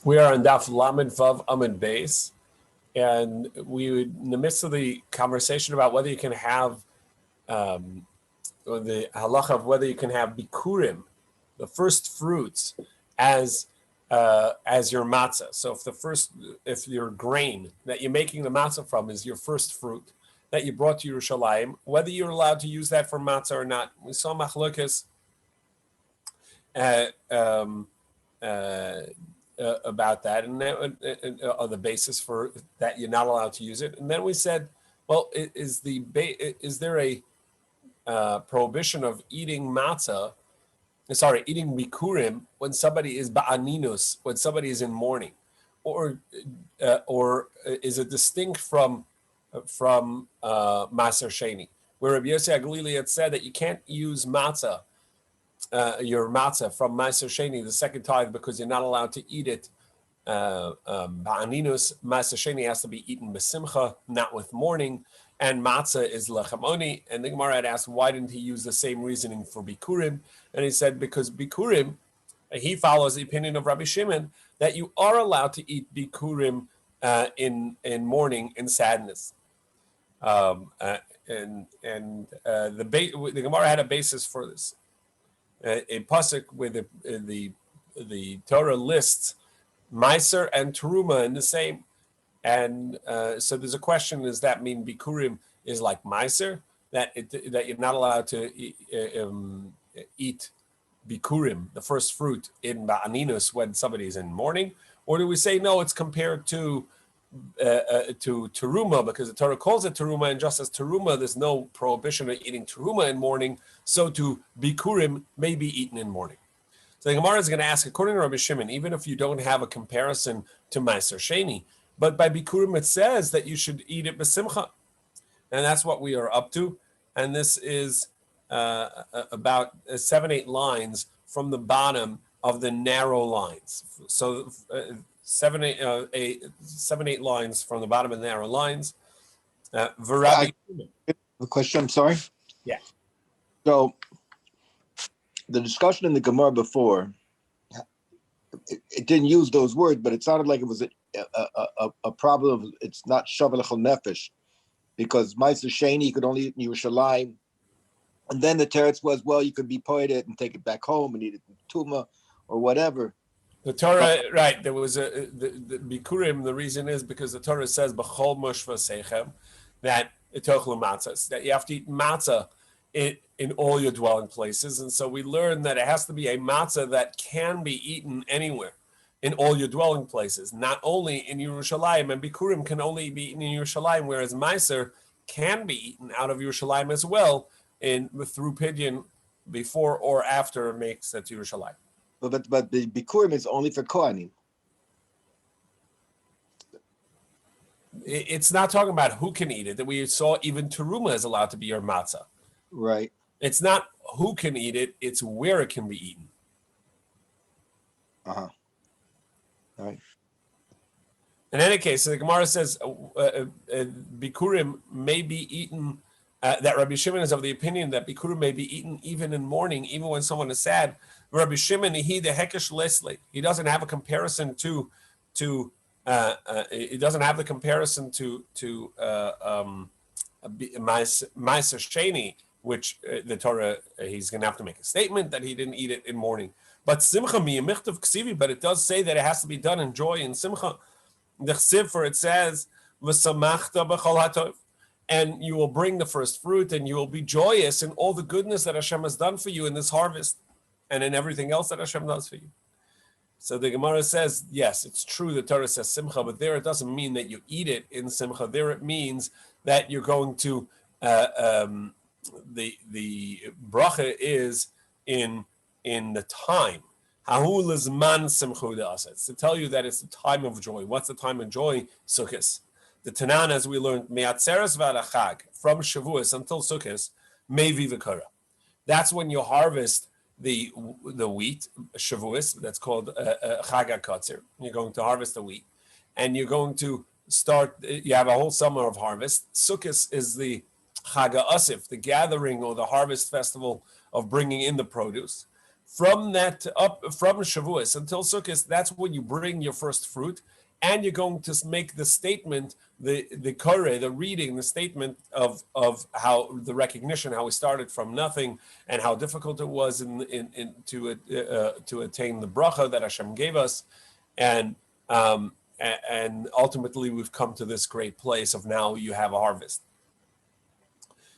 We are on Daf Lamed Vav Amid Beis, and we would, in the midst of the conversation about whether you can have or the halacha of whether you can have bikurim, the first fruits, as your matzah. So if your grain that you're making the matzah from is your first fruit that you brought to Yerushalayim, whether you're allowed to use that for matzah or not. We saw machlokas about that, and that are the basis for that you're not allowed to use it. And then we said, well, is there a prohibition of eating matzah? Eating bikurim when somebody is ba'aninus, when somebody is in mourning, or is it distinct from Maser Sheni, where Rabbi Yossi Aglili had said that you can't use matzah, your matzah from Maser Sheni, the second tithe, because you're not allowed to eat it. Ba'aninus, Maser Sheni has to be eaten b'simcha, not with mourning, and matzah is lechem oni. And the Gemara had asked, why didn't he use the same reasoning for bikurim? And he said, because bikurim, he follows the opinion of Rabbi Shimon that you are allowed to eat bikurim in mourning, in sadness. The Gemara had a basis for this. A pasuk where the Torah lists Meiser and Teruma in the same, and so there's a question: does that mean bikurim is like Meiser, that you're not allowed to eat bikurim, the first fruit, in ba'aninus when somebody's in mourning, or do we say no? It's compared to teruma, because the Torah calls it teruma, and just as teruma, there's no prohibition of eating teruma in mourning, so to bikurim may be eaten in mourning. So the Gemara is going to ask, according to Rabbi Shimon, even if you don't have a comparison to Meiser Sheni, but by bikurim it says that you should eat it b'simcha, and that's what we are up to. And this is about 7-8 lines from the bottom of the narrow lines. So 7-8 lines from the bottom of the narrow lines. The question, I'm sorry? Yeah. So the discussion in the Gemara before, it didn't use those words, but it sounded like it was a problem of it's not Shavuot L'chol Nefesh, because Meiser Sheni could only eat in Yerushalayim. And then the teretz was, well, you could be poeted and take it back home and eat it in Tuma or whatever. The Torah, right? There was the bikurim. The reason is because the Torah says b'chol moshva seichem that itochlu matzahs, that you have to eat matzah in all your dwelling places, and so we learned that it has to be a matzah that can be eaten anywhere in all your dwelling places, not only in Yerushalayim. And bikurim can only be eaten in Yerushalayim, whereas meiser can be eaten out of Yerushalayim as well, through pidyon before or after it makes it to Yerushalayim. But the bikurim is only for Kohanim. It's not talking about who can eat it. That we saw even teruma is allowed to be your matzah. Right. It's not who can eat it; it's where it can be eaten. All right. In any case, the Gemara says bikurim may be eaten. That Rabbi Shimon is of the opinion that bikurim may be eaten even in mourning, even when someone is sad. Rabbi Shimon, he the hekesh leslie. He doesn't have a comparison to he doesn't have the comparison to Meiser Sheni, which the Torah, he's going to have to make a statement that he didn't eat it in mourning. But simcha miyamichtav ksivi, but it does say that it has to be done in joy and simcha. The chsiv, for it says v'samachta b'chol hatov, and you will bring the first fruit, and you will be joyous in all the goodness that Hashem has done for you in this harvest, and in everything else that Hashem does for you. So the Gemara says, yes, it's true the Torah says simcha, but there it doesn't mean that you eat it in simcha. There it means that you're going to, the bracha is in the time. Hahu lizman simcha de'asa. It's to tell you that it's the time of joy. What's the time of joy? Sukkot. The Tanan, as we learned, me'atzeres v'alachag, from Shavuos until Sukkot, mevi v'kara. That's when you harvest the wheat, Shavuos, that's called Chag HaKotzer. You're going to harvest the wheat, and you're going to start, you have a whole summer of harvest. Sukkot is the Chag HaAsif, the gathering or the harvest festival of bringing in the produce. From that from Shavuos until Sukkot, that's when you bring your first fruit, and you're going to make the statement, the kore, the reading, the statement of how the recognition, how we started from nothing, and how difficult it was to attain the bracha that Hashem gave us, and ultimately we've come to this great place of now you have a harvest.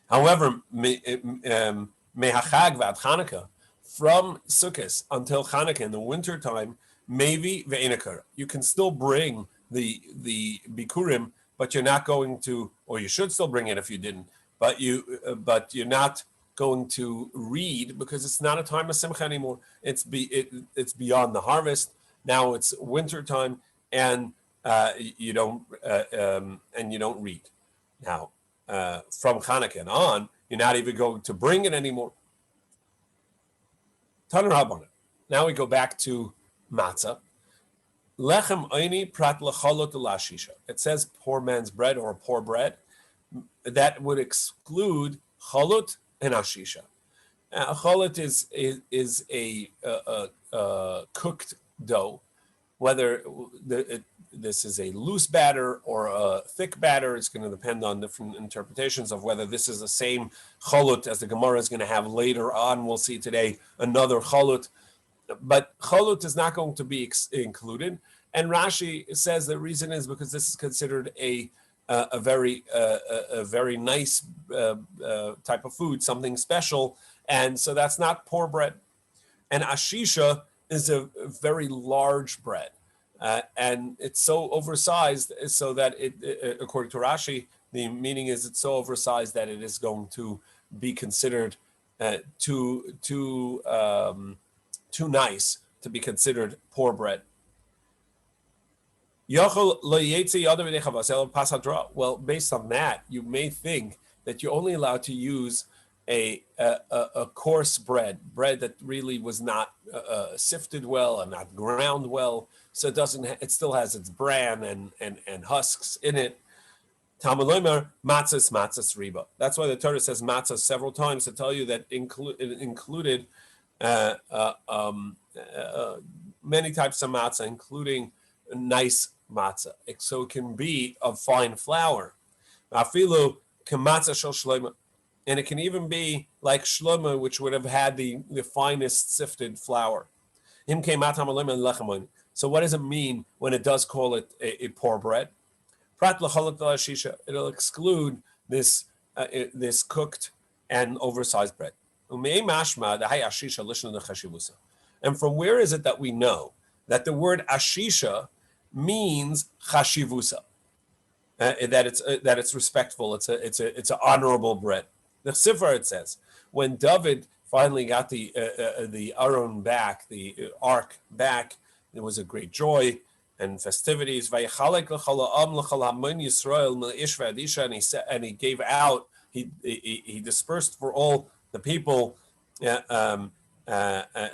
However, mehachag v'ad Chanukah, from Sukkot until Chanukah in the winter time, maybe ve'enakar, you can still bring the bikurim, but you're not going to, or you should still bring it if you didn't, but you're not going to read, because it's not a time of simcha anymore. It's beyond the harvest. Now it's winter time, and you don't read. Now from Chanukah on, you're not even going to bring it anymore. Taner Rabbanan. Now we go back to matzah. Lechem oini prat lecholot u'lashisha. It says poor man's bread or poor bread. That would exclude cholot and ashisha. Cholot is a cooked dough. Whether this is a loose batter or a thick batter, it's going to depend on different interpretations of whether this is the same cholot as the Gemara is going to have later on. We'll see today another cholot, but cholot is not going to be included. And Rashi says the reason is because this is considered a very nice type of food, something special, and so that's not poor bread. And ashisha is a very large bread, and it's so oversized so that it, according to Rashi, the meaning is it's so oversized that it is going to be considered too nice to be considered poor bread. Well, based on that, you may think that you're only allowed to use a coarse bread that really was not sifted well and not ground well, so it still has its bran and husks in it. Talmud Lomer, matzahs riba. That's why the Torah says matzah several times to tell you that it included many types of matzah, including nice matzah. So it can be of fine flour. Afilu kematzah shel shlomo. And it can even be like Shlomo, which would have had the finest sifted flour. So what does it mean when it does call it a poor bread? It'll exclude this cooked and oversized bread. And from where is it that we know that the word ashisha means chashivusa? That it's respectful. It's an honorable bread. The Sifra, it says, when David finally got the Aron back, the ark back, there was a great joy and festivities. And he gave out, he dispersed for all the people,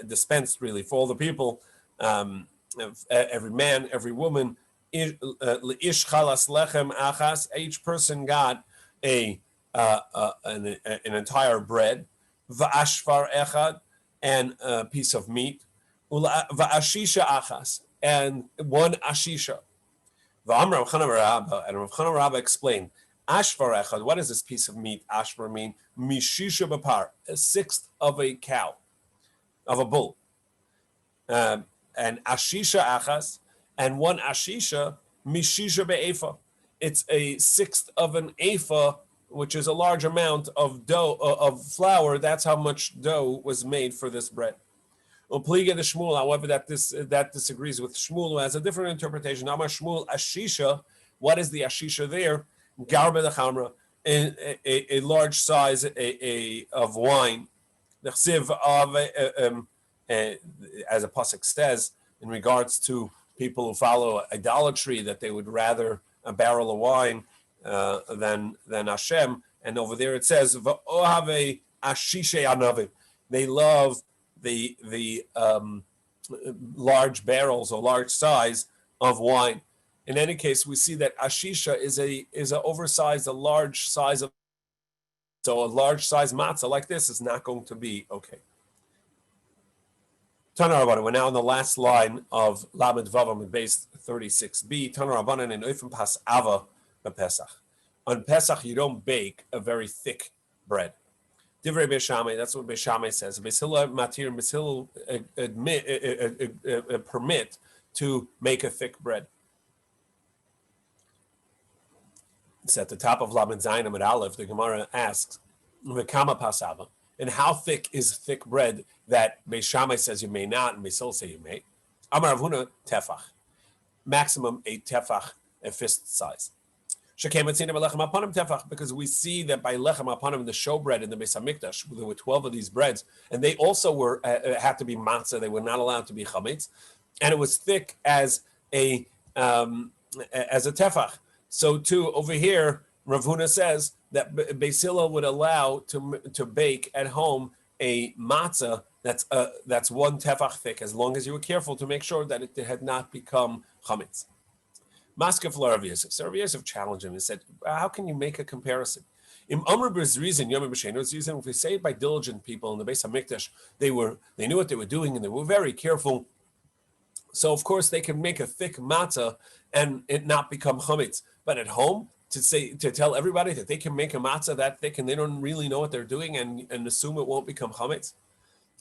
dispensed really for all the people, every man, every woman. Each person got an entire bread, va'ashvar echad, and a piece of meat, va'ashisha achas, and one ashisha. Va'amar Rav Chana bar Abba, and Rav Chana bar Abba explained, ashvar echad, what does this piece of meat, ashvar, mean? Mishisha bapar, a sixth of a cow, of a bull. And ashisha achas, and one ashisha, mishisha be'efa. It's a sixth of an ephah, which is a large amount of dough, of flour. That's how much dough was made for this bread. Upliga the Shmuel, however, that disagrees with Shmuel, who has a different interpretation. Amar Shmuel, ashisha, what is the ashisha there? Garba the chamra, a large size of wine. The chsiv of, as a pasuk says, in regards to people who follow idolatry, that they would rather a barrel of wine than Hashem, and over there it says v'ohave ashishe anavi. They love the large barrels or large size of wine. In any case, we see that ashisha is a oversized, a large size of. So a large size matzah like this is not going to be okay. Tana Rabbanan, we're now on the last line of Lamed Vavam at base 36b. Tana Rabbanan in Oifen Pas Ava Pesach. On Pesach, you don't bake a very thick bread. Divrei Beis Shammai, that's what Beis Shammai says. Beis Hillel matir, Beis Hillel permit to make a thick bread. It's at the top of Lamed Zayin Amud Aleph. The Gemara asks, "V'kama pasava," and how thick is thick bread that Beis Shammai says you may not, and Beis Hillel say you may? Amar Rav Huna tefach, maximum a tefach, a fist size. Because we see that by lechem apanim, the showbread in the Beis Hamikdash, there were 12 of these breads, and they also had to be matzah. They were not allowed to be chametz, and it was thick as a tefach. So too over here, Rav Huna says that Beis Hillel would allow to bake at home a matzah that's one tefach thick, as long as you were careful to make sure that it had not become chametz. Maskef Rav Yosef. So Rav Yosef challenged him and said, "How can you make a comparison? Im Amr reason Yom B'Sheinu, if we say it by diligent people in the Beis Hamikdash, they knew what they were doing and they were very careful. So of course they can make a thick matzah and it not become chametz. But at home, to tell everybody that they can make a matzah that thick and they don't really know what they're doing and assume it won't become chametz.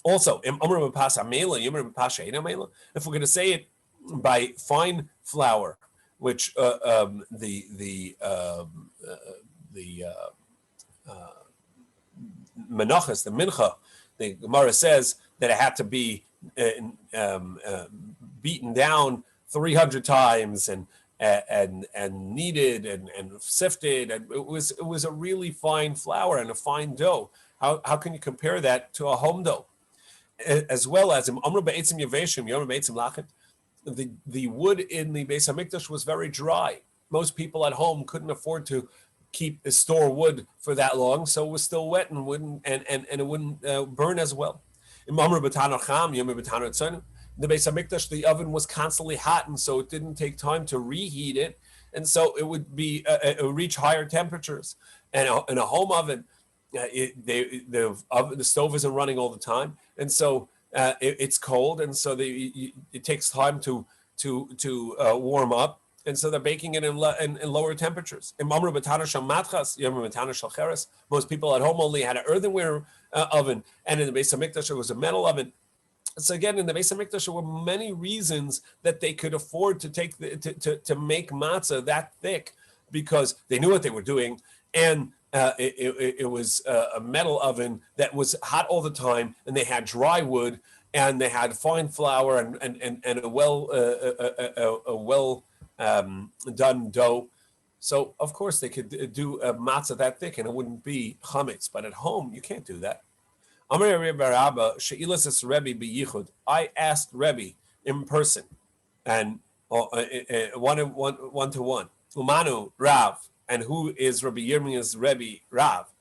Also, Im Amr B'Pas Amela, Yom B'Pas She'ein Amela. If we're going to say it by fine flour, which the menachas, the mincha, the Gemara says that it had to be beaten down 300 times and kneaded and sifted, and it was a really fine flour and a fine dough. How can you compare that to a home dough? As well as the wood in the Beis Hamikdash was very dry. Most people at home couldn't afford to store wood for that long, so it was still wet and it wouldn't burn as well. In the Beis Hamikdash, the oven was constantly hot, and so it didn't take time to reheat it, and so it would reach higher temperatures. And in a home oven, the stove isn't running all the time, and so it's cold, and so it takes time to warm up, and so they're baking it in lower temperatures. Most people at home only had an earthenware oven, and in the Beis Hamikdash it was a metal oven. So again, in the Beis Hamikdash there were many reasons that they could afford to to make matzah that thick, because they knew what they were doing, and it was a metal oven that was hot all the time, and they had dry wood, and they had fine flour and a well done dough. So of course they could do a matzah that thick, and it wouldn't be chametz. But at home you can't do that. I asked Rebbe in person, and one to one. Umanu Rav. And who is Rabbi Yirmiyah's Rebbe Rav?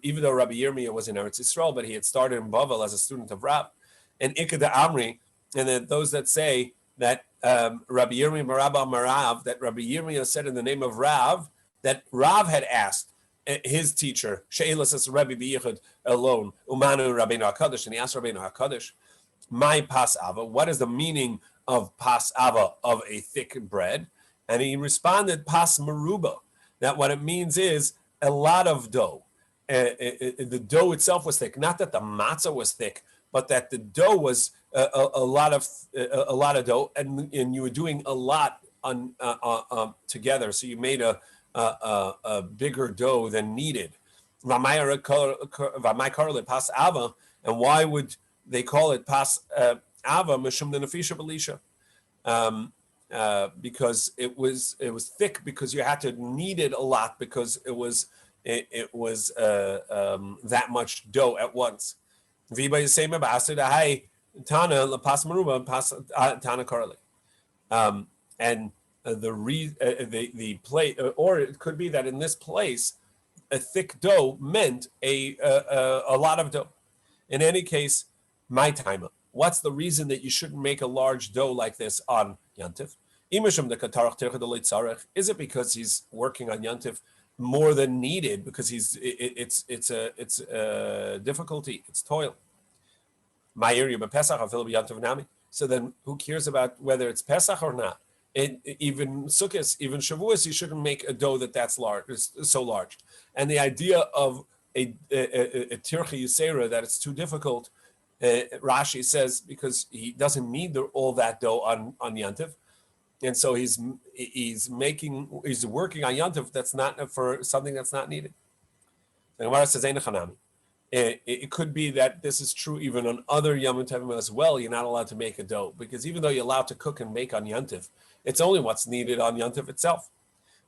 Even though Rabbi Yirmiyah was in Eretz Yisrael, but he had started in Bavel as a student of Rav. And Ikeda Amri, and then those that say that Rabbi Yirmiyah Marabba Marav, that Rabbi Yirmiyah said in the name of Rav, that Rav had asked his teacher, She'ilas as Rebbe B'yichud alone, Umanu Rabbeinu HaKadosh, and he asked Rabbeinu HaKadosh, my pas ava, what is the meaning of pas ava, of a thick bread? And he responded, pas maruba, that what it means is a lot of dough. The dough itself was thick, not that the matzah was thick, but that the dough was a lot of dough, and you were doing a lot together, so you made a bigger dough than needed. V'may karle pas ava, and why would they call it pas ava? Mishum the nefisha b'lisha. Because it was thick, because you had to knead it a lot, because it was that much dough at once. And the plate, or it could be that in this place, a thick dough meant a lot of dough. In any case, my timer. What's the reason that you shouldn't make a large dough like this on Yantif? Is it because he's working on Yantif more than needed, because it's a difficulty, it's toil? So then who cares about whether it's Pesach or not? Even Sukkot, even Shavuos, you shouldn't make a dough that's large, is so large. And the idea of a tircha yisera, that it's too difficult, Rashi says, because he doesn't need all that dough on Yantiv, and so he's working on Yantiv that's not for something that's not needed. The Gemara says, it could be that this is true even on other Yom Tovim as well. You're not allowed to make a dough, because even though you're allowed to cook and make on Yantiv, it's only what's needed on Yantiv itself.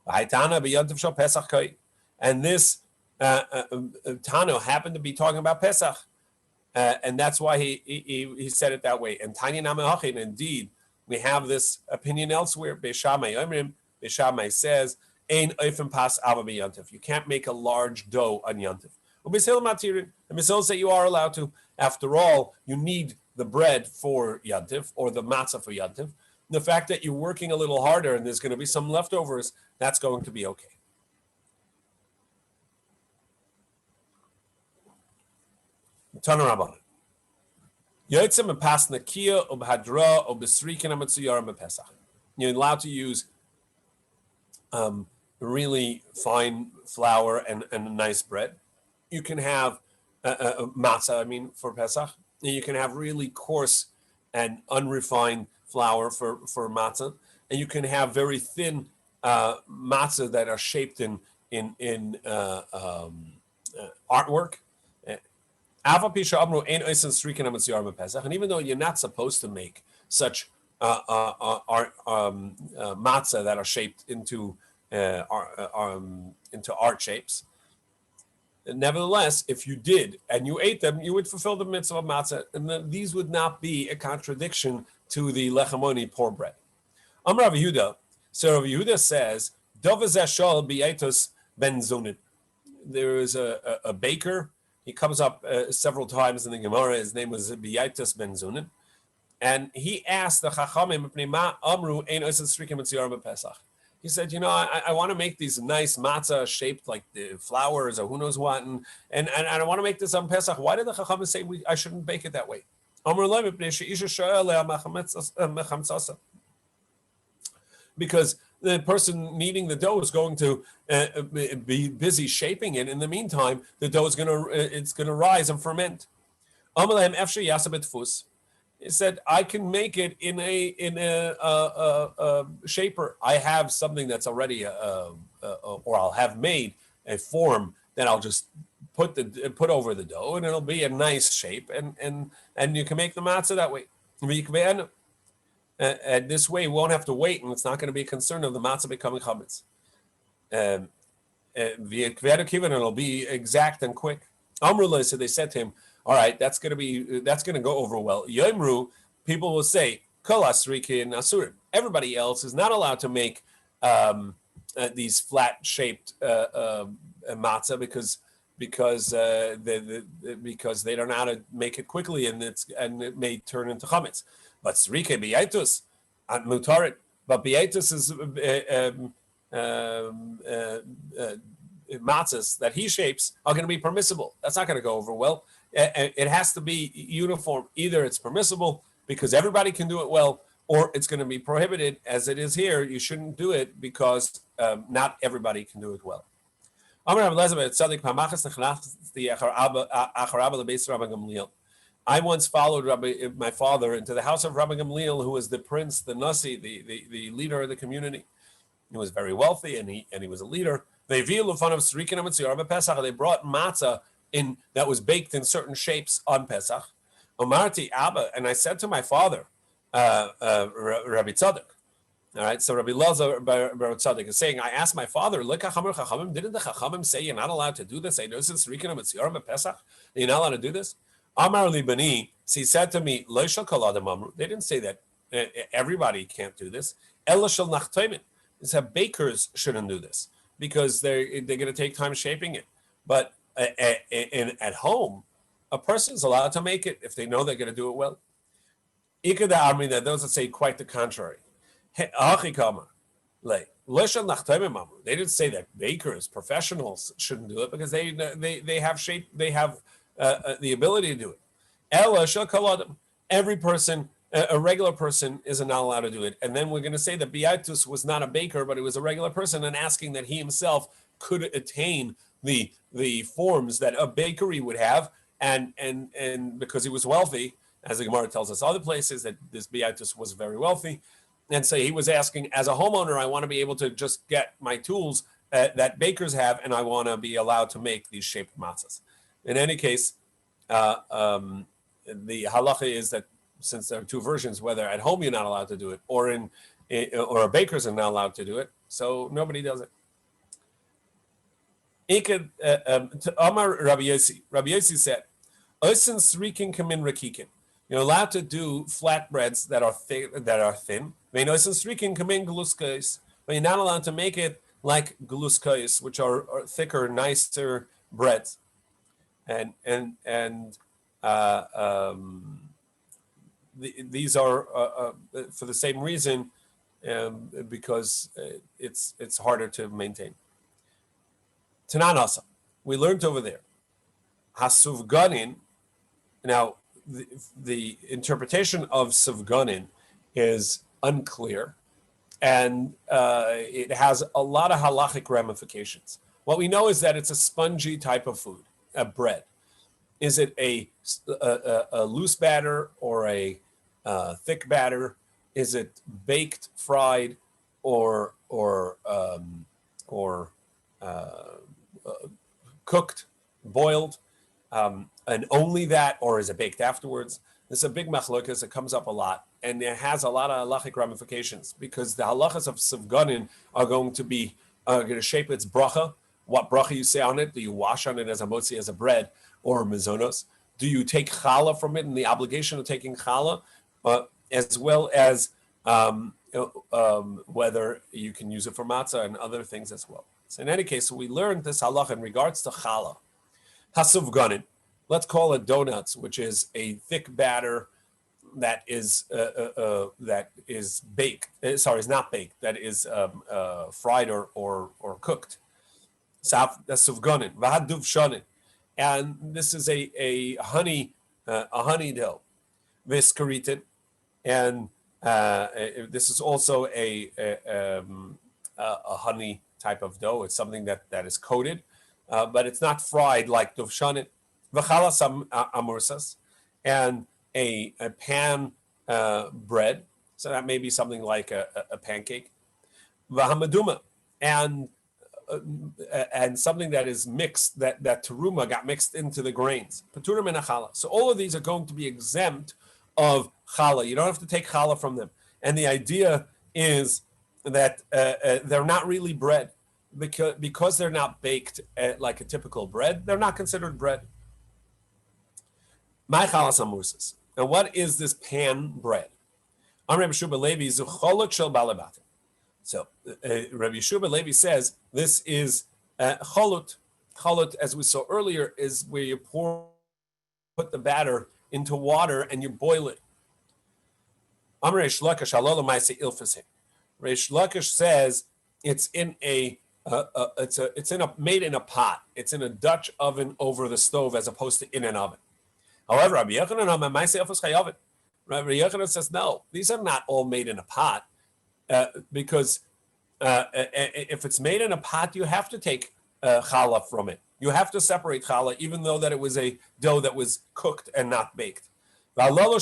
And this Tano happened to be talking about Pesach, and that's why he said it that way. And Tanya Namehachin, indeed, we have this opinion elsewhere. Beishamai says, "Ein oifen pas ava b'yantiv." You can't make a large dough on Yantiv. And Misil say you are allowed to. After all, you need the bread for Yantiv or the matzah for Yantiv. The fact that you're working a little harder and there's going to be some leftovers, that's going to be okay. Tana Rabbanan. You're allowed to use really fine flour and nice bread. You can have matzah, for Pesach. You can have really coarse and unrefined flour for matzah. And you can have very thin matzah that are shaped in artwork. And even though you're not supposed to make such matzah that are shaped into art shapes, nevertheless, if you did and you ate them, you would fulfill the mitzvah of matzah, and these would not be a contradiction to the lechamoni, poor bread. Amar Rav Yehuda. So Rav Yehuda says, there is a baker. He comes up several times in the Gemara. His name was Biyaitas ben Zunin. And he asked the Chachamim, Amru ein strikim mitzvah Pesach. He said, I want to make these nice matzah shaped like the flowers or who knows what, and I want to make this on Pesach. Why did the Chachamim say I shouldn't bake it that way? Because the person kneading the dough is going to be busy shaping it. In the meantime, the dough is gonna rise and ferment. He said, I can make it in a shaper. I have something that's already or I'll have made a form that I'll just put over the dough, and it'll be a nice shape, and you can make the matzah that way. And this way, we won't have to wait, and it's not going to be a concern of the matzah becoming chametz. And it'll be exact and quick. Amrullah, so they said to him, all right, that's going to go over well. Yomru, people will say, kol asriki and asurim. Everybody else is not allowed to make these flat-shaped matzah because they don't know how to make it quickly, and it may turn into chametz. But srike biyaitus and mutarit, but biyaitus is matzahs that he shapes are going to be permissible. That's not going to go over well. It has to be uniform. Either it's permissible because everybody can do it well, or it's going to be prohibited, as it is here. You shouldn't do it because not everybody can do it well. I once followed my father into the house of Rabbi Gamliel, who was the prince, the nasi, the leader of the community. He was very wealthy, and he was a leader. They brought matzah in that was baked in certain shapes on Pesach. Omarti Abba, and I said to my father, Rabbi Tzadok. All right, so Rabbi Lazar Bar Tzadok is saying, I asked my father, didn't the Chachamim say you're not allowed to do this? You're not allowed to do this? Amar li bani, so he said to me, Lo shel kol adam amru. They didn't say that everybody can't do this. Ela shel nachtoimin. They said bakers shouldn't do this because they're going to take time shaping it. But at home, a person's allowed to make it if they know they're going to do it well. Ikada army, that those that say quite the contrary. They didn't say that bakers, professionals shouldn't do it because they have shape, they have the ability to do it. Ella shel kol adam. Every person, a regular person, is not allowed to do it. And then we're going to say that Biatus was not a baker, but he was a regular person, and asking that he himself could attain the forms that a bakery would have, and because he was wealthy, as the Gemara tells us other places that this Biatus was very wealthy, and so he was asking, as a homeowner, I want to be able to just get my tools that bakers have, and I want to be allowed to make these shaped matzahs. In any case, the halacha is that since there are two versions, whether at home you're not allowed to do it, or or bakers are not allowed to do it, so nobody does it. Amar Rabbi Yossi. Rabbi Yossi said, "Osin srikin kamin rakikin." You're allowed to do flatbreads that are thin. But you're not allowed to make it like gluskos, which are thicker, nicer breads. These are for the same reason, because it's harder to maintain. Tananasa, we learned over there. Hasuvganin. Now, the interpretation of suvganin is unclear, and it has a lot of halachic ramifications. What we know is that it's a spongy type of food, a bread. Is it a loose batter or a thick batter? Is it baked, fried, or cooked, boiled, and only that, or is it baked afterwards? There's a big machlokas that comes up a lot, and it has a lot of halachic ramifications, because the halachas of sivganin are going to shape its bracha. What bracha you say on it? Do you wash on it as a motzi, as a bread, or mizonos? Do you take challah from it, and the obligation of taking challah, as well as whether you can use it for matzah and other things as well. So in any case, we learned this halacha in regards to challah. Hasuvganin, let's call it donuts, which is a thick batter that is baked. Sorry, is not baked. That is fried or cooked. That's suvganin. Vahaduv shanin, and this is a honey dough. Viskaritin, and this is also a honey type of dough. It's something that is coated, but it's not fried like duvshanit. V'chalas amursas, and a pan bread. So that may be something like a pancake. V'hamaduma, and something that is mixed, that teruma got mixed into the grains. Paturim and challah. So all of these are going to be exempt of challah. You don't have to take challah from them. And the idea is that they're not really bread, because they're not baked like a typical bread. They're not considered bread. My chalas amusas. And what is this pan bread? Rabbi Shuba Levi zucholot shel balabat. So Rabbi Shuba Levi says this is cholot. Cholot, as we saw earlier, is where you put the batter into water and you boil it. Amar Reish Lakish halol ma'aseh ilfasim. Reish Lakish says it's made in a pot. It's in a Dutch oven over the stove, as opposed to in an oven. However, Rabbi Yochanan says no. These are not all made in a pot, because if it's made in a pot, you have to take challah from it. You have to separate challah, even though that it was a dough that was cooked and not baked. Rather,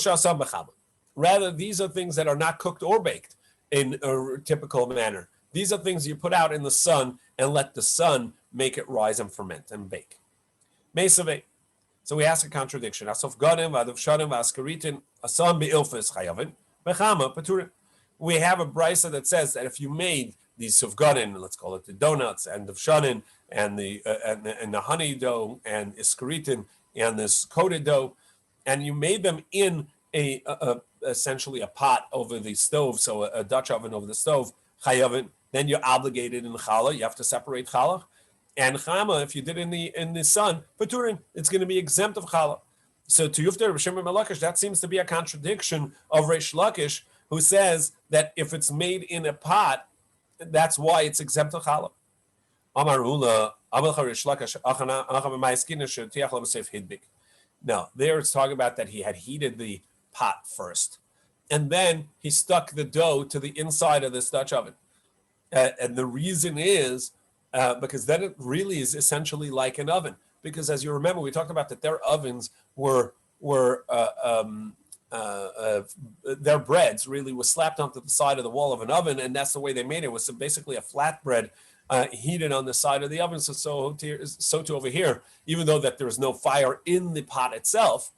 these are things that are not cooked or baked in a typical manner. These are things you put out in the sun and let the sun make it rise and ferment and bake. Mesave. So we ask a contradiction. We have a brisa that says that if you made these sufganin, let's call it the donuts, and the shanin, and the honey dough, and iskaritin, and this coated dough, and you made them in essentially a pot over the stove, so a Dutch oven over the stove, chayavin, then you're obligated in challah. You have to separate challah. And chama, if you did in the sun, paturin, it's going to be exempt of challah. So to Yufter Reb Shimon ben Lakish, that seems to be a contradiction of Reish Lakish, who says that if it's made in a pot, that's why it's exempt of challah. Amar Ula, Reish Lakish, No, there it's talking about that he had heated the pot first, and then he stuck the dough to the inside of this Dutch oven. And the reason is because then it really is essentially like an oven. Because as you remember, we talked about that their ovens were their breads really was slapped onto the side of the wall of an oven, and that's the way they made it. It was basically a flat bread heated on the side of the oven. So to over here, even though that there's no fire in the pot itself,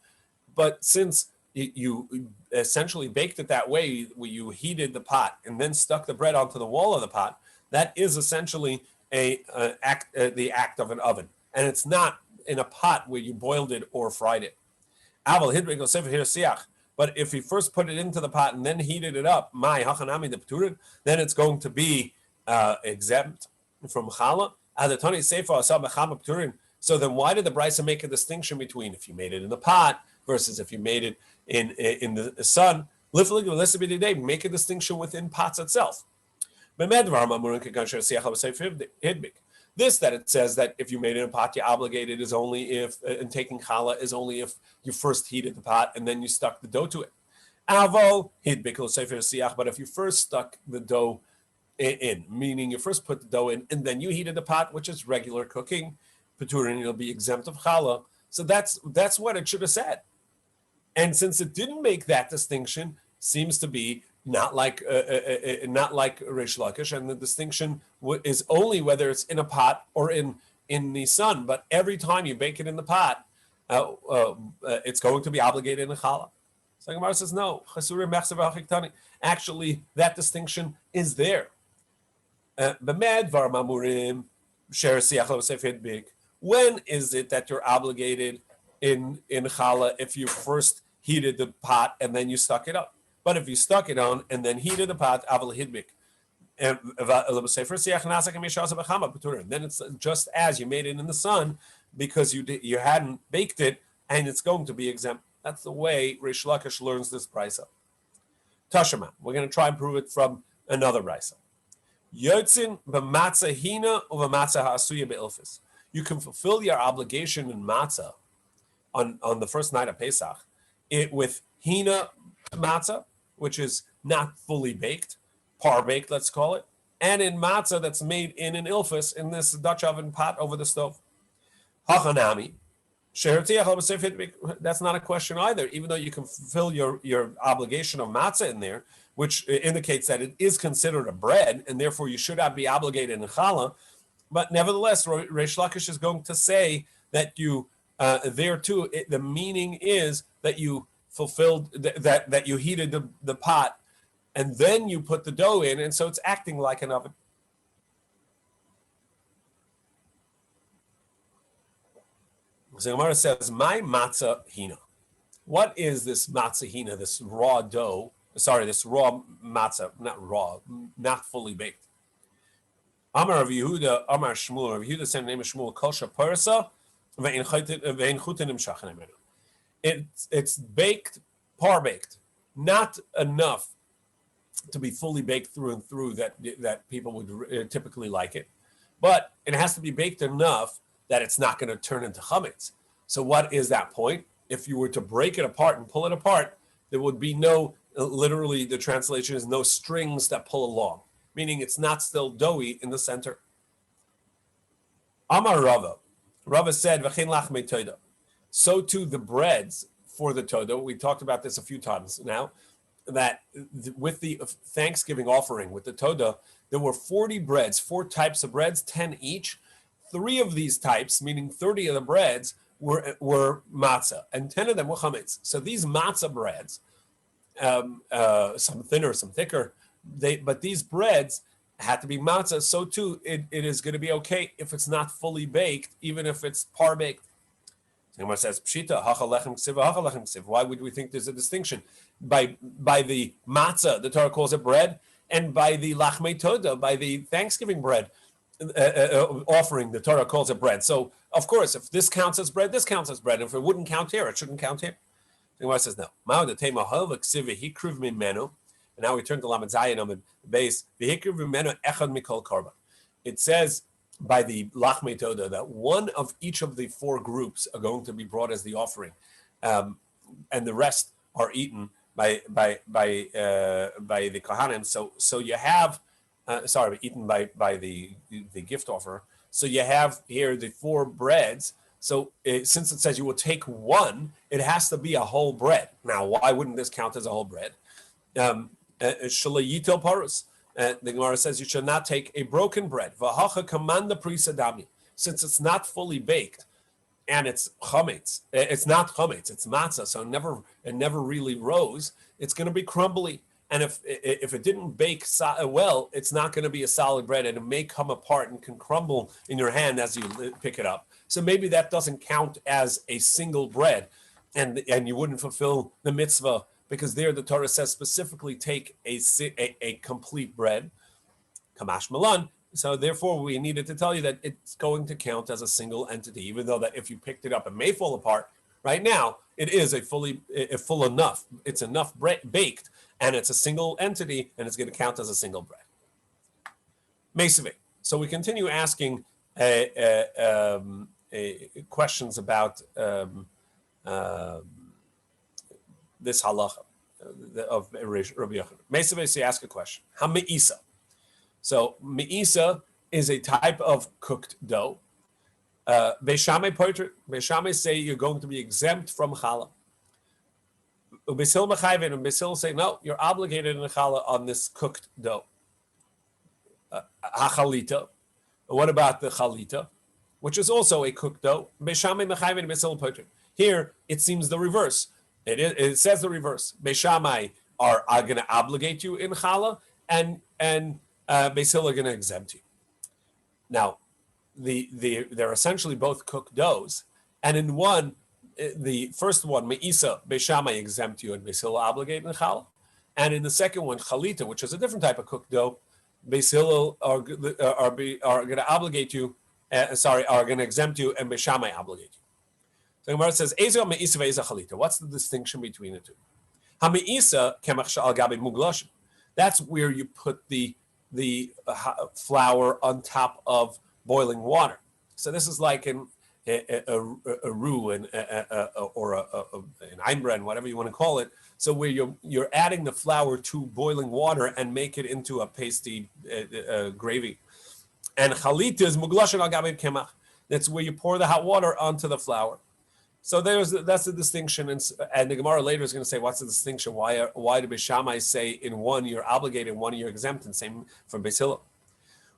but since you essentially baked it that way, where you heated the pot and then stuck the bread onto the wall of the pot, that is essentially the act of an oven, and it's not in a pot where you boiled it or fried it. But if you first put it into the pot and then heated it up, then it's going to be exempt from challah. So then why did the Brisa make a distinction between if you made it in the pot versus if you made it in the sun? Make a distinction within pots itself. This that it says that if you made it in a pot, you're obligated is only if, and taking challah is only if you first heated the pot and then you stuck the dough to it. But if you first stuck the dough in, meaning you first put the dough in and then you heated the pot, which is regular cooking, Peturin, you'll be exempt of challah. So that's what it should have said. And since it didn't make that distinction, seems to be not like Reish Lakish, and the distinction is only whether it's in a pot or in the sun. But every time you bake it in the pot, it's going to be obligated in a challah. So Gemara says no. Actually, that distinction is there. When is it that you're obligated in challah if you first heated the pot and then you stuck it up? But if you stuck it on and then heated the pot, aval hidbik, and then it's just as you made it in the sun because you hadn't baked it, and it's going to be exempt. That's the way Reish Lakish learns this brisa. Tashema, we're going to try and prove it from another brisa. Yotzin b'matzah hina u'b'matzah ha'asuya be'ilfis. You can fulfill your obligation in matzah on the first night of Pesach with hina matzah, which is not fully baked, par baked, let's call it, and in matzah that's made in an ilfis, in this Dutch oven pot over the stove. Hachanami, that's not a question either, even though you can fulfill your obligation of matzah in there, which indicates that it is considered a bread, and therefore you should not be obligated in challah. But nevertheless, Reish Lakish is going to say that you, there too, the meaning is that you fulfilled that you heated the pot and then you put the dough in, and so it's acting like an oven. So Gemara says, "My matzah hina." What is this matzah hina? This raw dough? Sorry, this raw matzah, not fully baked. Amar Rav Yehuda, Amar Shmuel. Rav Yehuda said the name of Shmuel, Kol Shaparsa ve'in chutenim shachan emenu. It's baked, par baked, not enough to be fully baked through and through that people would typically like it, but it has to be baked enough that it's not going to turn into chametz. So what is that point? If you were to break it apart and pull it apart, there would be no, literally the translation is no strings that pull along, meaning it's not still doughy in the center. Amar Rava. Rava said, V'chein lachmei toda. So too the breads for the toda. We talked about this a few times now, that with the Thanksgiving offering, with the toda, there were 40 breads, 4 types of breads, 10 each. 3 of these types, meaning 30 of the breads, were matzah, and 10 of them were chametz. So these matzah breads, some thinner, some thicker, but these breads had to be matzah. So too, it is going to be okay if it's not fully baked, even if it's par baked. Someone says, Pshita, hacha lechem ksiv, hacha lechem ksiv. Why would we think there's a distinction? By the matzah, the Torah calls it bread, and by the lachmei toda, by the Thanksgiving bread offering, the Torah calls it bread. So, of course, if this counts as bread, this counts as bread. And if it wouldn't count here, it shouldn't count here. The Gemara says, no. And now we turn to Lamed Zayin on the base. It says by the Lachmei Toda that one of each of the four groups are going to be brought as the offering, and the rest are eaten by the Kohanim. So you have, eaten by the gift offerer. So you have here the four breads. So since it says you will take one, it has to be a whole bread. Now, why wouldn't this count as a whole bread? Shalayitel parus. The Gemara says you should not take a broken bread. V'hacha kamanda prisadami. Since it's not fully baked, and it's chametz. It's not chametz. It's matzah, so it never really rose. It's going to be crumbly, and if it didn't bake well, it's not going to be a solid bread, and it may come apart and can crumble in your hand as you pick it up. So maybe that doesn't count as a single bread, and you wouldn't fulfill the mitzvah. Because there the Torah says specifically take a complete bread, kamash malan. So therefore we needed to tell you that it's going to count as a single entity, even though that if you picked it up, it may fall apart. Right now, it is full enough. It's enough baked, and it's a single entity, and it's going to count as a single bread. Mesave. So we continue asking questions about this halacha of Rabbi Yochanan. Mesave ask a question. How me'isa? So me'isa is a type of cooked dough. Beishamai say you're going to be exempt from challah. Ubesil mechayvin and Besil say no, you're obligated in challah on this cooked dough. Hachalita. What about the chalita, which is also a cooked dough? Beishamai mechayvin and Besil poitrit. Here it seems the reverse. It says the reverse. Beishamai are going to obligate you in challah, and Beis Hillel are going to exempt you. Now, they're essentially both cooked doughs, and in one, the first one, Me'isa, Beishamai exempt you and Beis Hillel obligate in challah, and in the second one, Chalita, which is a different type of cooked dough, Beis Hillel are going to obligate you, are going to exempt you, and Beishamai obligate you. So Gemara says, what's the distinction between the two? That's where you put the flour on top of boiling water. So this is like a roux or an einbrenn, whatever you want to call it. So where you're adding the flour to boiling water and make it into a pasty gravy. And chalita is muglashen al gabi kemach. That's where you pour the hot water onto the flour. So that's the distinction, and the Gemara later is going to say, what's the distinction? Why do Beishamai say in one you're obligated, in one you're exempt, and same for Beis Hillel?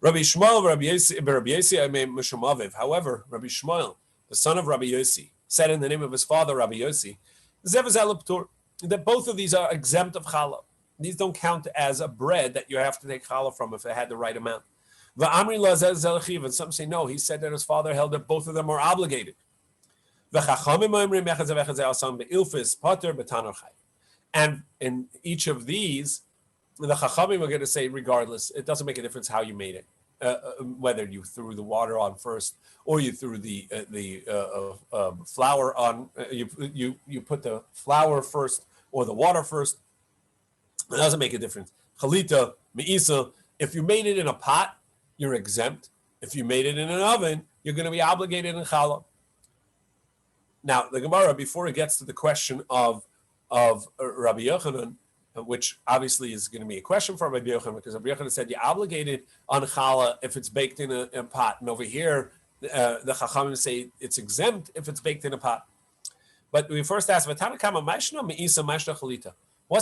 Rabbi Shmuel, Rabbi Yossi, however, Rabbi Shmuel, the son of Rabbi Yossi, said in the name of his father, Rabbi Yossi, that both of these are exempt of challah. These don't count as a bread that you have to take challah from if it had the right amount. And some say no, he said that his father held that both of them are obligated. And in each of these, the Chachamim are going to say, regardless, it doesn't make a difference how you made it, whether you threw the water on first or you threw the flour on. You put the flour first or the water first. It doesn't make a difference. Chalita, me'isa. If you made it in a pot, you're exempt. If you made it in an oven, you're going to be obligated in challah. Now, the Gemara, before it gets to the question of Rabbi Yochanan, which obviously is going to be a question for Rabbi Yochanan, because Rabbi Yochanan said you're obligated on challah if it's baked in a pot. And over here, the Chachamim say it's exempt if it's baked in a pot. But we first asked, what's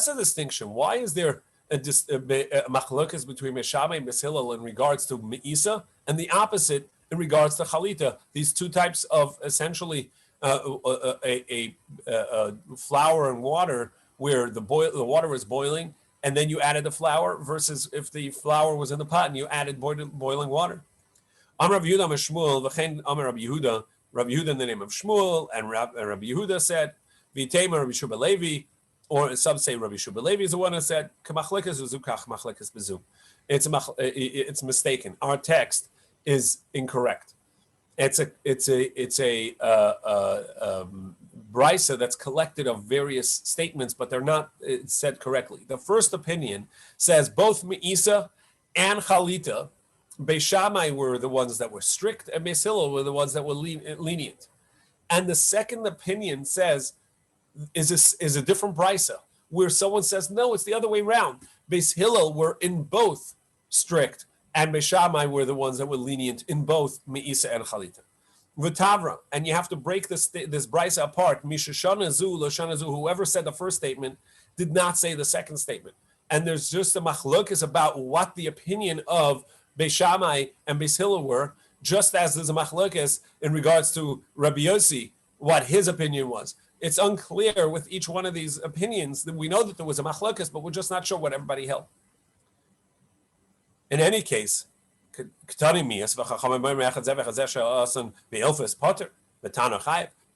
the distinction? Why is there a machlokas between Beishamai and Beis Hillel in regards to me'isa, and the opposite in regards to chalita? These two types of essentially a flour and water, where the water was boiling and then you added the flour, versus if the flour was in the pot and you added boiling water. Amar Rabbi Yehuda Shmuel, v'chein Amar Rabbi Yehuda, Rabbi Yehuda in the name of Shmuel, and Rabbi Yehuda said, V'tema Rabbi Shua Levi, or some say Rabbi Shua Levi is the one who said, K'machlekas uzukach machlekas bezu. It's mistaken. Our text is incorrect. It's a brisa that's collected of various statements, but they're not said correctly. The first opinion says both me'isa and chalita, Beis Shammai were the ones that were strict, and Beis Hillel were the ones that were lenient. And the second opinion says is a different brisa, where someone says no, it's the other way around. Beis Hillel were in both strict, and Beis Shammai were the ones that were lenient in both Meisa and Chalita. V'tavra, and you have to break this brisa apart. Mishashana zu, Loshana zu. Whoever said the first statement did not say the second statement, and there's just a machlokes about what the opinion of Beis Shammai and Beis Hillel were, just as there's a machlokes in regards to Rabbi Yossi, what his opinion was. It's unclear with each one of these opinions. That we know that there was a machlokes, but we're just not sure what everybody held. In any case,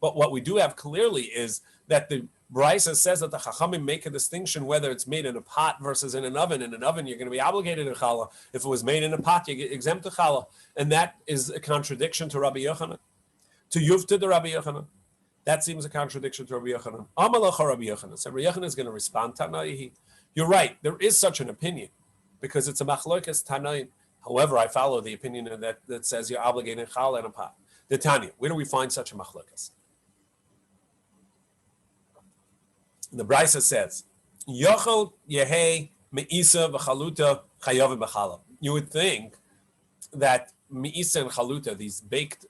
but what we do have clearly is that the Brisa says that the Chachamim make a distinction whether it's made in a pot versus in an oven. In an oven, you're going to be obligated to challah. If it was made in a pot, you get exempt to challah. And that is a contradiction to Rabbi Yochanan. To Yuvta the Rabbi Yochanan. That seems a contradiction to Rabbi Yochanan. Amalach Rabbi Yochanan. So Rabbi Yochanan is going to respond, Tanaihi. You're right, there is such an opinion, because it's a machlokes Tanaim. However, I follow the opinion that says you're obligated to challah in a pot. The Tanya, where do we find such a machlokes? The Brisa says, Yochel Yehei Meisa v'chaluta chayavim b'challah. You would think that Meisa and chaluta, these baked,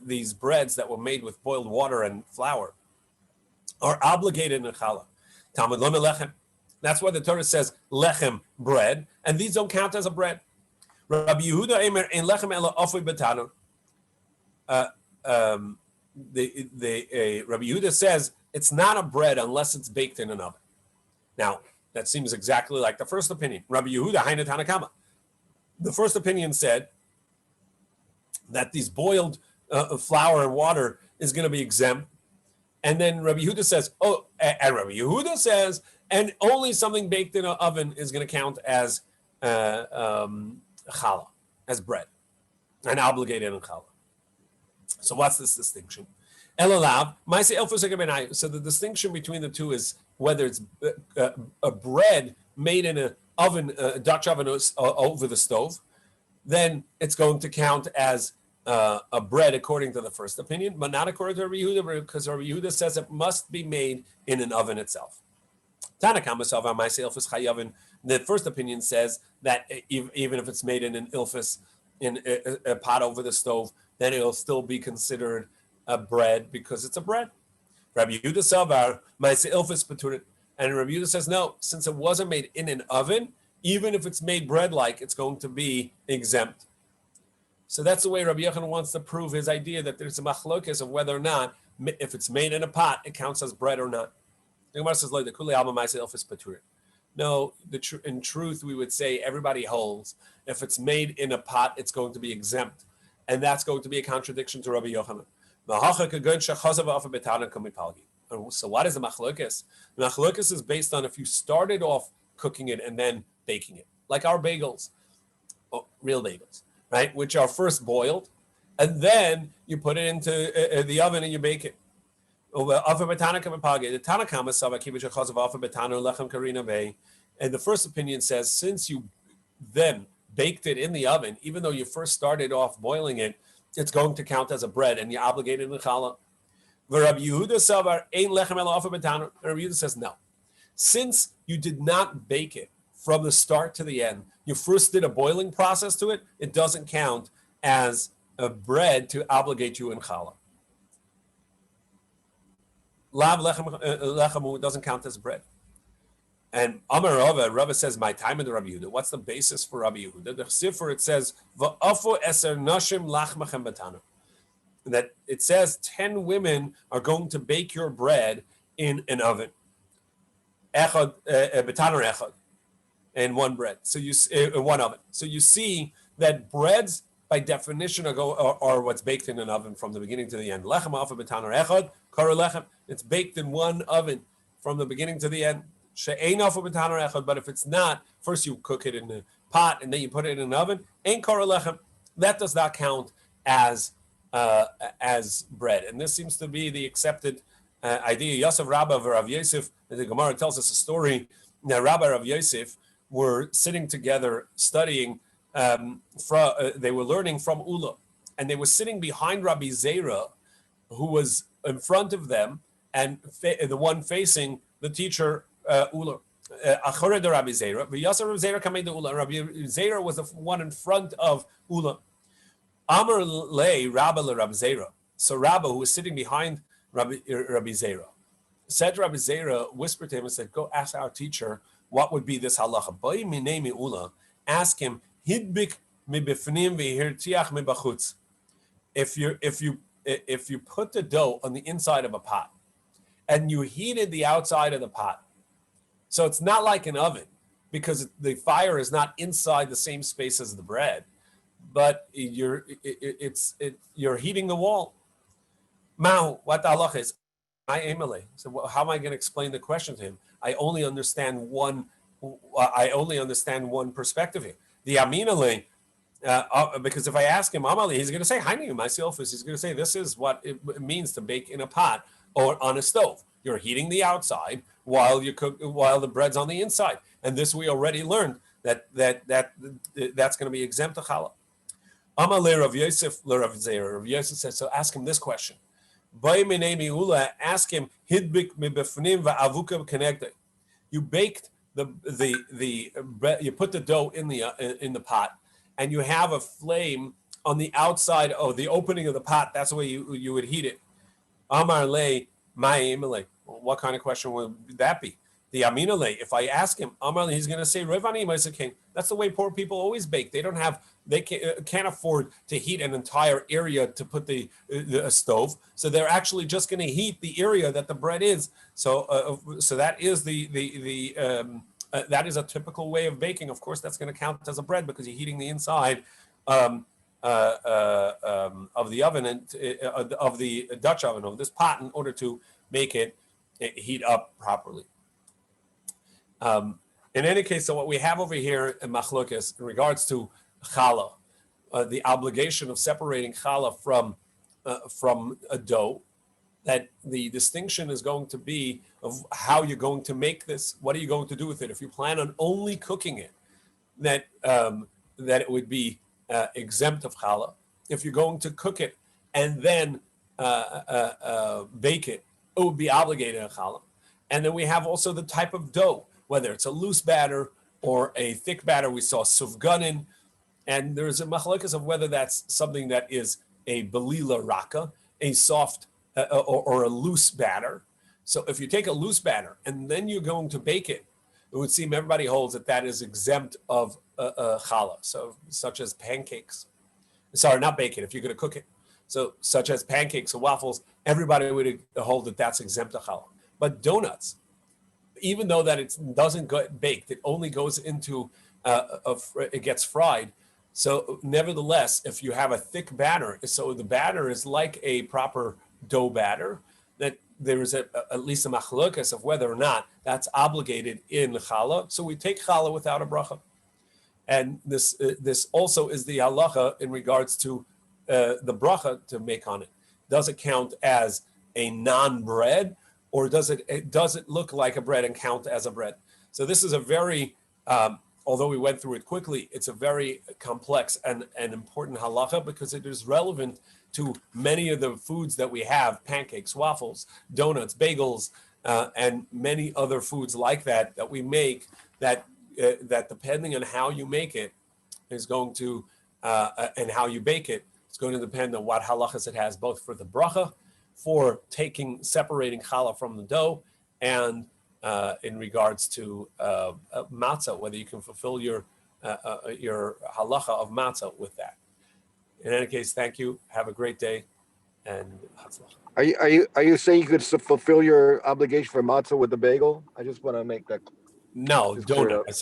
these breads that were made with boiled water and flour, are obligated in challah. Talmud lo melechem. That's why the Torah says lechem, bread, and these don't count as a bread. Rabbi Yehuda Eimer in lechem ela ofui betanu. Rabbi Yehuda says it's not a bread unless it's baked in an oven. Now, that seems exactly like the first opinion. Rabbi Yehuda Haina Tanakama. The first opinion said that these boiled flour and water is going to be exempt. And then Rabbi Yehuda says, and only something baked in an oven is going to count as challah, as bread, and obligated in challah. So what's this distinction? So the distinction between the two is whether it's a bread made in an oven, a Dutch oven over the stove, then it's going to count as a bread according to the first opinion, but not according to Rabbi Yehuda, because Rabbi Yehuda says it must be made in an oven itself. The first opinion says that even if it's made in an ilfus, in a pot over the stove, then it'll still be considered a bread because it's a bread. Rabbi Yehuda Savar, Maise Ilfus Paturit, and Rabbi Yehuda says no, since it wasn't made in an oven, even if it's made bread-like, it's going to be exempt. So that's the way Rabbi Yochanan wants to prove his idea that there's a machlokes of whether or not, if it's made in a pot, it counts as bread or not. The Gemara says, like the Kollel Alma Maise Ilfus Paturit. No, in truth, we would say everybody holds. If it's made in a pot, it's going to be exempt. And that's going to be a contradiction to Rabbi Yochanan. So what is the machlokes? The machlokes is based on if you started off cooking it and then baking it, like our bagels, real bagels, right? Which are first boiled, and then you put it into the oven and you bake it. And the first opinion says, since you then baked it in the oven, even though you first started off boiling it, it's going to count as a bread, and you're obligated in challah. Rabbi Yehuda says no. Since you did not bake it from the start to the end, you first did a boiling process to it, it doesn't count as a bread to obligate you in challah. Lav lechem doesn't count as bread. And Amar Rava says, my time in the Rabbi Yehuda. What's the basis for Rabbi Yehuda? The Chsifur, it says, Va'afu eser nashim lachmachem batana. That it says 10 women are going to bake your bread in an oven. Echad, batana echad. And one bread. So you one oven. So you see that breads, by definition, are what's baked in an oven from the beginning to the end. Lechem afu batana echad, kara lechem. It's baked in one oven from the beginning to the end. But if it's not, first you cook it in a pot and then you put it in an oven. Ain't kara lechem. That does not count as bread. And this seems to be the accepted idea. Yosef Rabba of Rav Yosef, the Gemara tells us a story that Rabba Rav Yosef were sitting together studying they were learning from Ula, and they were sitting behind Rabbi Zera, who was in front of them, and the one facing the teacher Ula. Rabbi Zera, Rabbi Zera was the one in front of Ula. Amar lei Rabbi Rabbi Zera. So Rabbi, who was sitting behind Rabbi Zera, said to Rabbi Zera, whispered to him and said, "Go ask our teacher what would be this halacha. Ask him, hidbik mibifnim v'hirtiach mibachutz. If you put the dough on the inside of a pot and you heated the outside of the pot, so it's not like an oven because the fire is not inside the same space as the bread, but you're heating the wall. Mao, what the halacha is? So how am I going to explain the question to him? I only understand one perspective here. The aminale, because if I ask him Amali, he's going to say Hainu myself. He's going to say this is what it means to bake in a pot or on a stove. You're heating the outside while the bread's on the inside, and this we already learned that's going to be exempt to challah. Amale Rav Yosef Rav Zera. Rav Yosef says, so ask him this question. Ask him, you baked the bread, you put the dough in the pot, and you have a flame on the outside of the opening of the pot. That's the way you would heat it. Amar le ma'imale. What kind of question would that be? The aminale. If I ask him, Amar le, he's going to say Revani Ma'aseh. That's the way poor people always bake. They can't afford to heat an entire area to put the stove. So they're actually just going to heat the area that the bread is. So that is that is a typical way of baking. Of course, that's going to count as a bread because you're heating the inside of the oven and of the Dutch oven of this pot in order to make it heat up properly. In any case, so what we have over here in Machlokes in regards to challah, the obligation of separating challah from a dough, that the distinction is going to be of how you're going to make this. What are you going to do with it? If you plan on only cooking it, that it would be exempt of challah. If you're going to cook it and then bake it, it would be obligated on challah. And then we have also the type of dough, whether it's a loose batter or a thick batter. We saw sufganin, and there's a machlokes of whether that's something that is a belila raka, a soft or a loose batter. So if you take a loose batter and then you're going to bake it, it would seem everybody holds that is exempt of challah. So such as pancakes. Sorry, not bake it, if you're going to cook it. So such as pancakes or waffles, everybody would hold that that's exempt of challah. But donuts, even though that it doesn't get baked, it only goes into, it gets fried. So nevertheless, if you have a thick batter, so the batter is like a proper dough batter, that there is at least a machlokas of whether or not that's obligated in challah. So we take challah without a bracha. And this also is the halacha in regards to the bracha to make on it. Does it count as a non-bread, or does it look like a bread and count as a bread? So this is a very, although we went through it quickly, it's a very complex and important halacha because it is relevant to many of the foods that we have: pancakes, waffles, donuts, bagels, and many other foods like that we make. That depending on how you make it is going to, and how you bake it, it's going to depend on what halachas it has, both for the bracha, for separating challah from the dough, and in regards to matzah, whether you can fulfill your halacha of matzah with that. In any case, thank you. Have a great day, and Are you saying you could fulfill your obligation for matzah with the bagel? I just want to make that. No, donut.